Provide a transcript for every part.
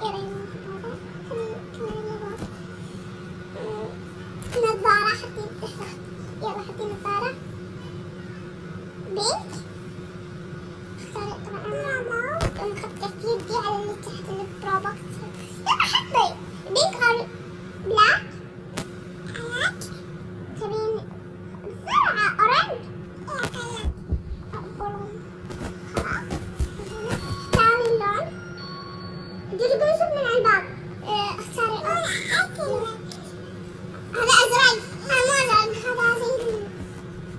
ايه رأيك هذا؟ كمان يلا نظارة حطي يلا حطي نظارة بينك. اختاري طبعا انا نحط في يدي على اللي تحت البروبكت. يلا حطي بينك او بلاك. بلاك تبين بسرعة اورنج. اختاري اللون. جربي نشوف من الباب. اختاري هذا ازرق. هذا مو ازرق هذا زي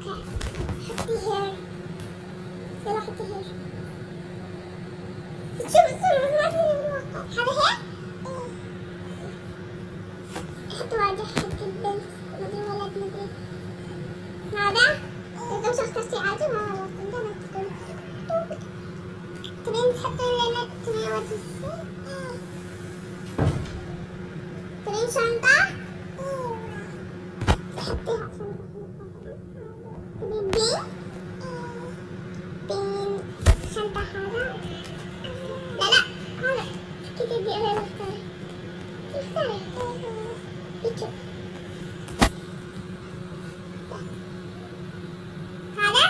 اوكي. حطي هير. يلا حطي هير. شوف الصورة ما في المقطع. هذا هير. حطي واجه حطي البنت مدري ولد مدري. هذا إذا مش اخترتي عادي ما هو عندنا تقول. تبين تحطي لنا تبين وجه السن. تبين شنطة. تحطيها تبين بين شنطة هذا. لا هذا كده دي أنا بختار. اختاري بيتشو. هذا